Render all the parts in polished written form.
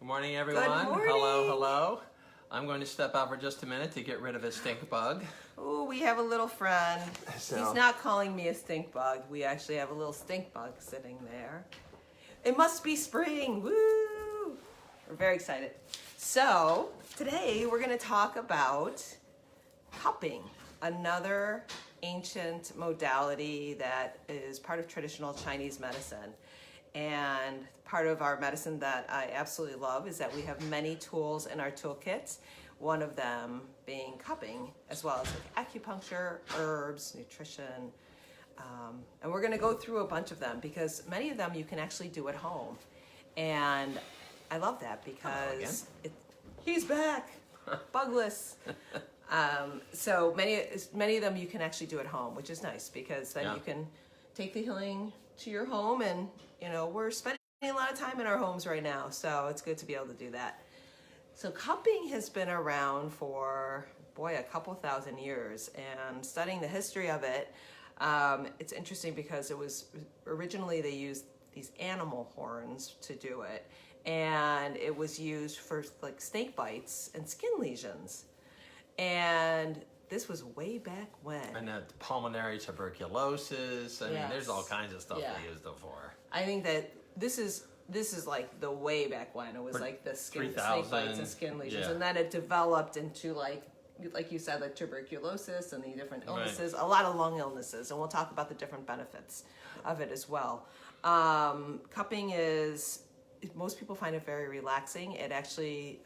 Good morning, everyone. Good morning. Hello, hello. I'm going to step out for just a minute to get rid of a stink bug. Oh, we have a little friend. So- He's not calling me a stink bug. We actually have a little stink bug sitting there. It must be spring. Woo! We're very excited. So, today we're going to talk about cupping, another ancient modality that is part of traditional Chinese medicine. And part of our medicine that I absolutely love is that we have many tools in our toolkits, one of them being cupping, as well as like acupuncture, herbs, nutrition. And we're going to go through a bunch of them because many of them you can actually do at home. And I love that because he's back, bugless. So many of them you can actually do at home, which is nice because then you can take the healing to your home, and you know we're spending a lot of time in our homes right now, so it's good to be able to do that. So cupping has been around for a couple thousand years, and studying the history of it, it's interesting because it was originally they used these animal horns to do it, and it was used for like snake bites and skin lesions, and this was way back when. And pulmonary tuberculosis. I mean, there's all kinds of stuff they used it for. I think that this is like the way back when. It was like the snake bites and skin lesions. And then it developed into like you said, like tuberculosis and the different illnesses, a lot of lung illnesses. And we'll talk about the different benefits of it as well. Cupping most people find it very relaxing. It actually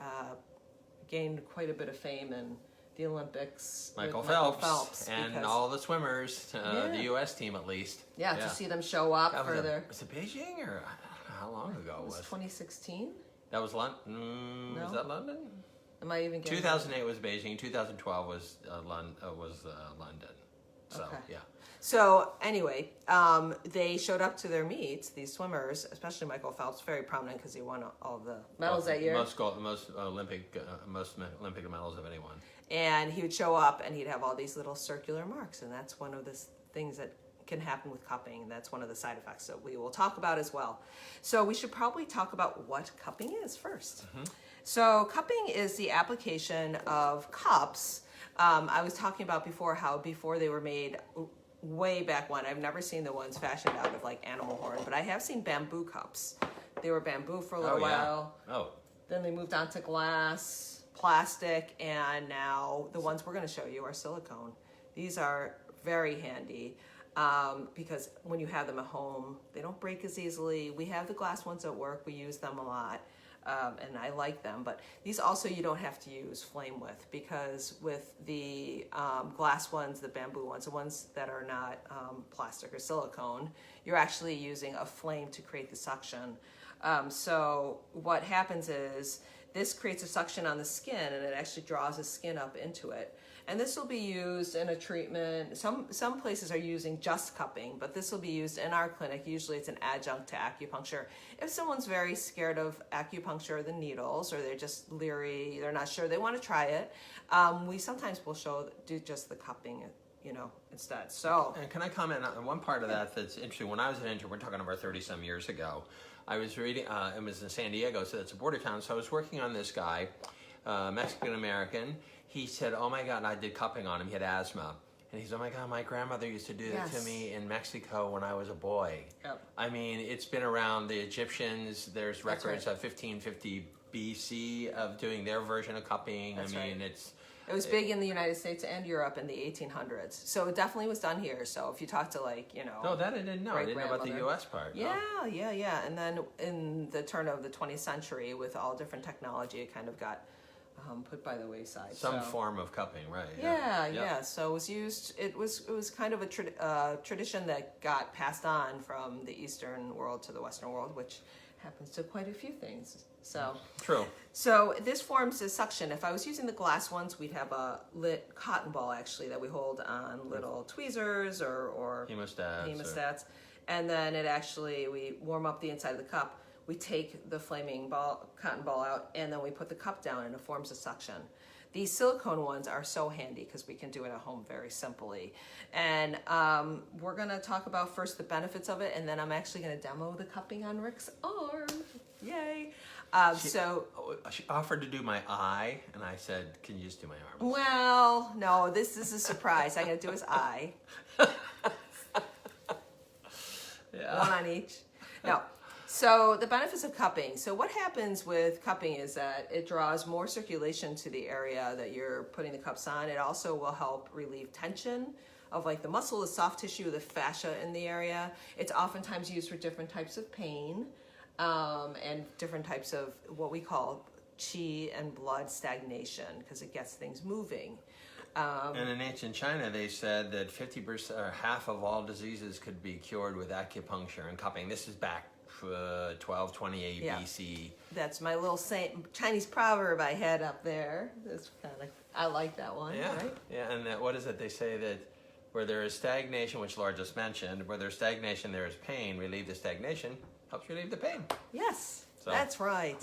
gained quite a bit of fame in the Olympics. Michael Phelps and all the swimmers, the U.S. team at least. Yeah, to see them show up for their... Was it Beijing or I don't know how long ago it was? 2016? That was London? No. Was that London? Am I even getting 2008 was Beijing, 2012 was London. So, yeah. So anyway, they showed up to their meets, these swimmers, especially Michael Phelps, very prominent because he won all the medals that year. Most Olympic medals of anyone. And he would show up and he'd have all these little circular marks, and that's one of the things that can happen with cupping, and that's one of the side effects that we will talk about as well. So we should probably talk about what cupping is first. Mm-hmm. So cupping is the application of cups. I was talking about before they were made way back when. I've never seen the ones fashioned out of like animal horn, but I have seen bamboo cups. They were bamboo for a little while. Then they moved on to glass, plastic, and now the ones we're going to show you are silicone. These are very handy because when you have them at home, they don't break as easily. We have the glass ones at work. We use them a lot. And I like them, but these also you don't have to use flame with, because with the glass ones, the bamboo ones, the ones that are not plastic or silicone, you're actually using a flame to create the suction. So what happens is this creates a suction on the skin, and it actually draws the skin up into it. And this will be used in a treatment. Some places are using just cupping, but this will be used in our clinic. Usually it's an adjunct to acupuncture. If someone's very scared of acupuncture or the needles, or they're just leery, they're not sure, they want to try it, we sometimes will do just the cupping, instead. So, and can I comment on one part of that that's interesting? When I was an intern, we're talking about 30-some years ago, I was reading, it was in San Diego, so it's a border town, so I was working on this guy, Mexican-American. He said, oh my God, I did cupping on him. He had asthma. And he said, oh my God, my grandmother used to do that to me in Mexico when I was a boy. Yep. I mean, it's been around the Egyptians. There's records of 1550 BC of doing their version of cupping. It was big in the United States and Europe in the 1800s. So it definitely was done here. So if you talk to No, that I didn't know. I didn't know about the U.S. part. Yeah. And then in the turn of the 20th century, with all different technology, it kind of got put by the wayside. Some form of cupping, right? Yeah. So it was used. It was kind of a tradition that got passed on from the Eastern world to the Western world, which happens to quite a few things. So true. So this forms a suction. If I was using the glass ones, we'd have a lit cotton ball actually that we hold on little tweezers or hemostats, and then we warm up the inside of the cup. We take the flaming cotton ball out, and then we put the cup down, and it forms a suction. These silicone ones are so handy because we can do it at home very simply. And we're going to talk about first the benefits of it, and then I'm actually going to demo the cupping on Rick's arm. Yay. She offered to do my eye, and I said, can you just do my arm? Well, no, this is a surprise. I'm going to do his eye. Yeah. One on each. No. So the benefits of cupping. So what happens with cupping is that it draws more circulation to the area that you're putting the cups on. It also will help relieve tension of like the muscle, the soft tissue, the fascia in the area. It's oftentimes used for different types of pain and different types of what we call qi and blood stagnation because it gets things moving. And in ancient China, they said that 50% or half of all diseases could be cured with acupuncture and cupping. This is back 1228 BC. That's my little Chinese proverb I had up there. That's kind of, I like that one. Yeah, right? yeah. And what is it? They say that where there is stagnation, which Laura just mentioned, where there's stagnation, there is pain. Relieve the stagnation helps relieve the pain. Yes, So, that's right.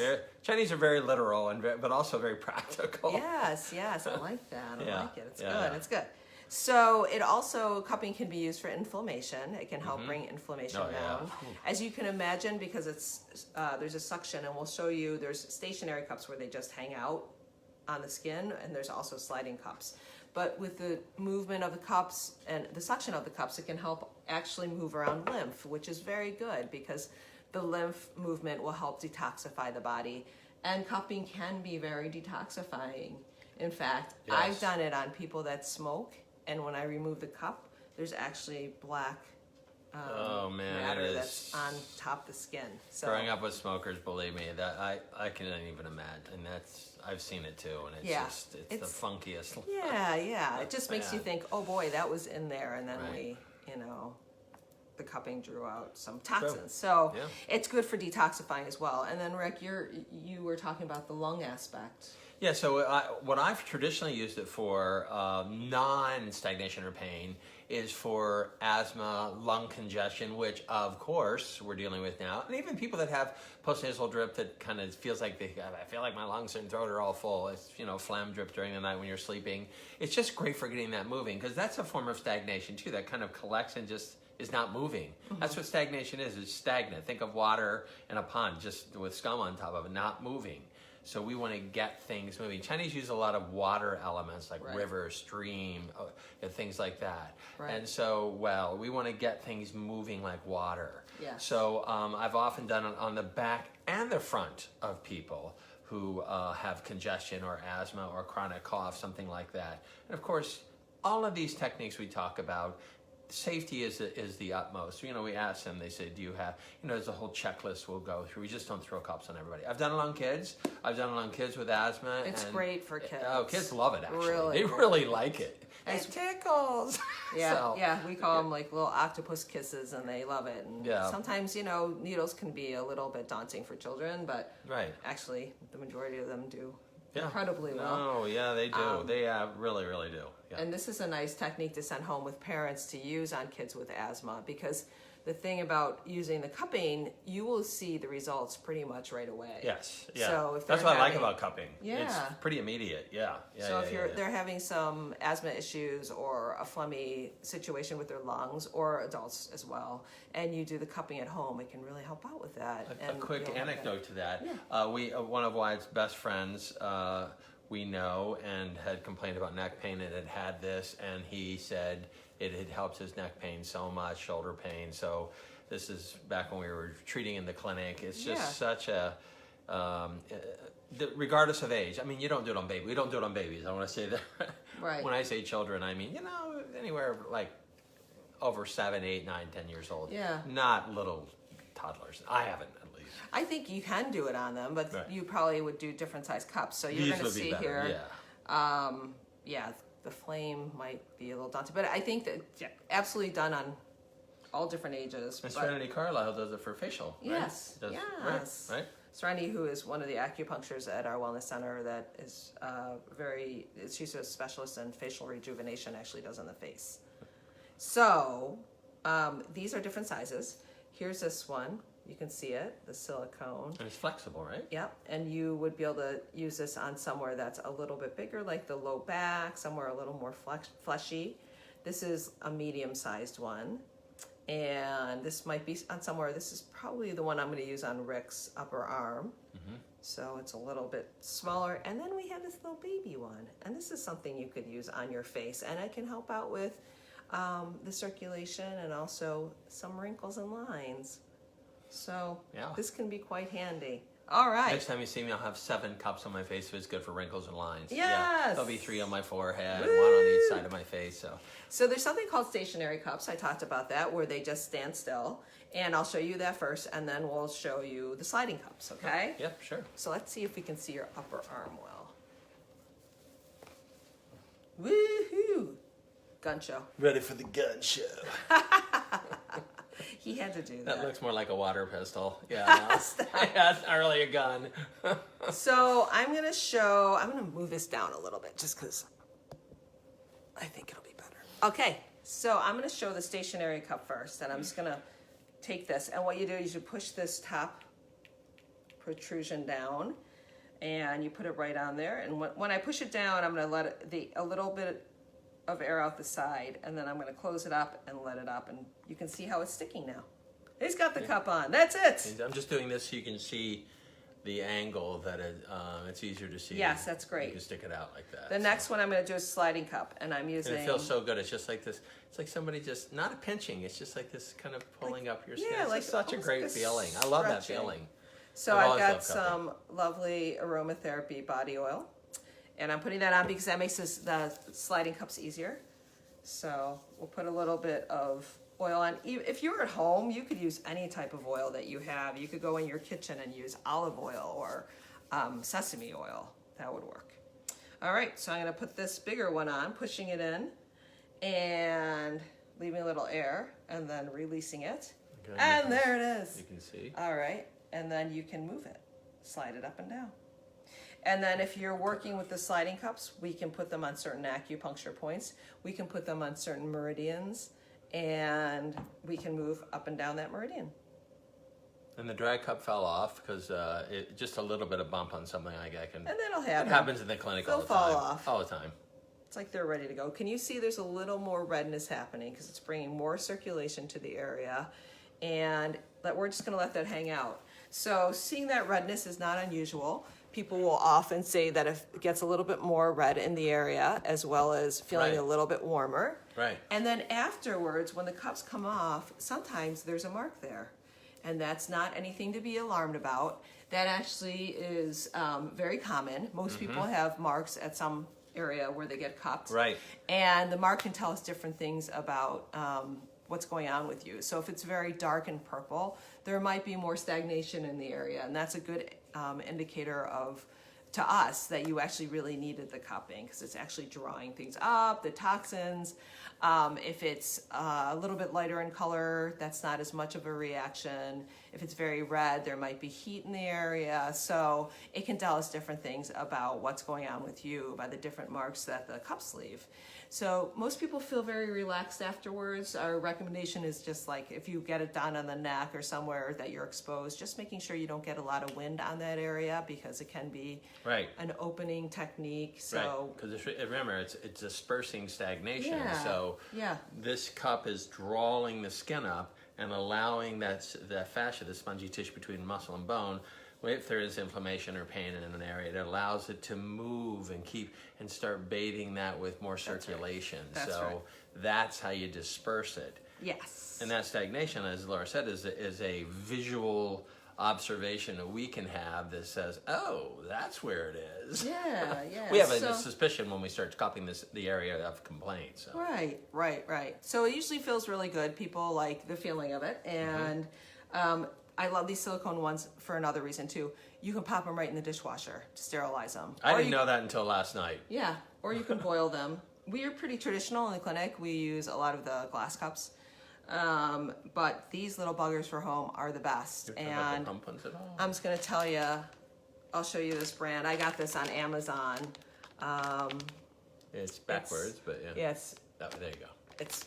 Chinese are very literal but also very practical. Yes, I like that. I like it. It's good. Yeah. It's good. So it also, cupping can be used for inflammation. It can help bring inflammation down. As you can imagine, because it's there's a suction, and we'll show you, there's stationary cups where they just hang out on the skin, and there's also sliding cups. But with the movement of the cups and the suction of the cups, it can help actually move around lymph, which is very good because the lymph movement will help detoxify the body. And cupping can be very detoxifying. In fact, Yes. I've done it on people that smoke, and when I remove the cup, there's actually black matter that's on top of the skin. So Growing up with smokers, believe me, that I can't even imagine. And I've seen it too, and it's the funkiest. Yeah. It just makes you bad. think, oh boy, that was in there, and then Right. the cupping drew out some toxins. So Yeah. it's good for detoxifying as well. And then Rick, you were talking about the lung aspect. Yeah, so what I've traditionally used it for, non-stagnation or pain, is for asthma, lung congestion, which of course we're dealing with now. And even people that have postnasal drip that kind of feels like I feel like my lungs and throat are all full. It's, phlegm drip during the night when you're sleeping. It's just great for getting that moving because that's a form of stagnation too, that kind of collects and just is not moving. That's what stagnation is. It's stagnant. Think of water in a pond just with scum on top of it, not moving. So we want to get things moving. Chinese use a lot of water elements like river, stream, and things like that. Right. And so, we want to get things moving like water. Yes. So I've often done it on the back and the front of people who have congestion or asthma or chronic cough, something like that. And of course, all of these techniques we talk about, safety is the utmost. We ask them, they say, do you have, there's a whole checklist we'll go through. We just don't throw cups on everybody. I've done it on kids. I've done it on kids with asthma. It's great for kids. Oh, kids love it, actually. Really they great. really like it. It tickles. Yeah, we call them like little octopus kisses, and they love it. And Yeah. sometimes, needles can be a little bit daunting for children, but Right. actually the majority of them do incredibly well. Oh, yeah, they do. They really, really do. Yeah. And this is a nice technique to send home with parents to use on kids with asthma, because the thing about using the cupping, you will see the results pretty much right away. Yes. Yeah. So if That's they're what I like having- about cupping. Yeah. It's pretty immediate. Yeah. So if they're having some asthma issues or a phlegmy situation with their lungs, or adults as well, and you do the cupping at home, it can really help out with that. A quick anecdote to that. One of Wyatt's best friends we know and had complained about neck pain and had this, and he said it had helped his neck pain so much, shoulder pain. So this is back when we were treating in the clinic. It's just such a, regardless of age. I mean, you don't do it on babies. We don't do it on babies. I want to say that. Right. When I say children, I mean, anywhere like over 7, 8, 9, 10 years old. Yeah. Not little toddlers. I haven't, at least. I think you can do it on them, but Right. you probably would do different size cups. So you're These going to would be see better, here. The flame might be a little daunting, but I think that absolutely done on all different ages. And but- Serenity Carlisle does it for facial, right? Yes, Does- Right? Serenity, who is one of the acupuncturists at our wellness center, that is she's a specialist in facial rejuvenation, actually does on the face. So these are different sizes. Here's this one. You can see it, the silicone. And it's flexible, right? Yep, and you would be able to use this on somewhere that's a little bit bigger, like the low back, somewhere a little more fleshy. This is a medium-sized one, and this might be on somewhere. This is probably the one I'm going to use on Rick's upper arm. So it's a little bit smaller. And then we have this little baby one, and this is something you could use on your face, and it can help out with the circulation and also some wrinkles and lines. So this can be quite handy. All right. Next time you see me, I'll have 7 cups on my face if it's good for wrinkles and lines. Yes. Yeah, there'll be 3 on my forehead, 1 on each side of my face. So there's something called stationary cups. I talked about that, where they just stand still. And I'll show you that first, and then we'll show you the sliding cups, okay? Yep, sure. So let's see if we can see your upper arm well. Woohoo! Gun show. Ready for the gun show. He had to do that. That looks more like a water pistol. Yeah, no. Yeah, it's not really a gun. So I'm going to move this down a little bit just because I think it'll be better. Okay, so I'm going to show the stationary cup first, and I'm just going to take this. And what you do is you push this top protrusion down, and you put it right on there. And when I push it down, I'm going to let a little bit of air out the side, and then I'm going to close it up and let it up, and you can see how it's sticking now. He's got the cup on. That's it. I'm just doing this so you can see the angle that it's easier to see. Yes, that's great. You can stick it out like that. The next one I'm going to do is sliding cup, and I'm using... And it feels so good. It's just like this. It's like somebody just, not a pinching, it's just like this kind of pulling up your skin. Yeah, it's like just such a great feeling. I love that feeling. So I've got some lovely aromatherapy body oil. And I'm putting that on because that makes the sliding cups easier. So we'll put a little bit of oil on. If you're at home, you could use any type of oil that you have. You could go in your kitchen and use olive oil or sesame oil. That would work. All right, so I'm going to put this bigger one on, pushing it in and leaving a little air and then releasing it. Okay, and there it is. You can see. All right, and then you can move it, slide it up and down. And then if you're working with the sliding cups, we can put them on certain acupuncture points. We can put them on certain meridians, and we can move up and down that meridian. And the dry cup fell off because just a little bit of bump on something like that can. And that'll happen. It happens in the clinic all the time. They'll fall off. All the time. It's like they're ready to go. Can you see there's a little more redness happening because it's bringing more circulation to the area, and we're just going to let that hang out. So seeing that redness is not unusual. People will often say that if it gets a little bit more red in the area, as well as feeling a little bit warmer. Right. And then afterwards, when the cups come off, sometimes there's a mark there. And that's not anything to be alarmed about. That actually is very common. Most people have marks at some area where they get cupped. Right. And the mark can tell us different things about what's going on with you. So if it's very dark and purple, there might be more stagnation in the area, and that's a good indicator to us that you actually really needed the cupping because it's actually drawing things up, the toxins. If it's a little bit lighter in color, that's not as much of a reaction. If it's very red, there might be heat in the area. So it can tell us different things about what's going on with you by the different marks that the cups leave. So most people feel very relaxed afterwards. Our recommendation is just like if you get it done on the neck or somewhere that you're exposed, just making sure you don't get a lot of wind on that area because it can be an opening technique. So because remember, it's dispersing stagnation. So this cup is drawing the skin up and allowing that fascia, the spongy tissue between muscle and bone. If there is inflammation or pain in an area, it allows it to move and start bathing that with more circulation. That's how you disperse it. Yes. And that stagnation, as Laura said, is a visual observation that we can have that says, oh, that's where it is. Yeah. We have a suspicion when we start cupping the area of complaint. So. Right. So it usually feels really good. People like the feeling of it. And I love these silicone ones for another reason too. You can pop them right in the dishwasher to sterilize them. I didn't know that until last night. Yeah, or you can boil them. We are pretty traditional in the clinic. We use a lot of the glass cups. But these little buggers for home are the best. And I'm just going to tell you, I'll show you this brand. I got this on Amazon. It's backwards, but yeah. Yes. There you go. It's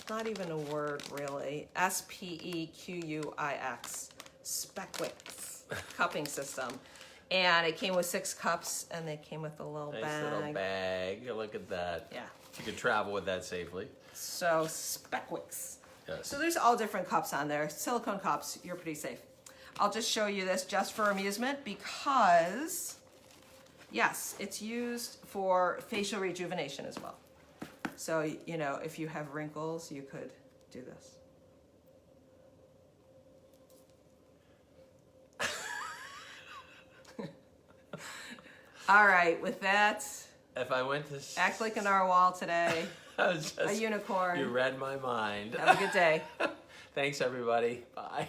not even a word, really. SPEQUIX. Speckwick's cupping system. And it came with 6 cups, and they came with a little Nice bag. little bag. Look at that. Yeah. You could travel with that safely. So Speckwick's. Yes. So there's all different cups on there. Silicone cups, you're pretty safe. I'll just show you this just for amusement because, yes, it's used for facial rejuvenation as well. So, you know, if you have wrinkles, you could do this. All right, with that, If I went to act like a narwhal today, I was just, a unicorn. You read my mind. Have a good day. Thanks, everybody. Bye.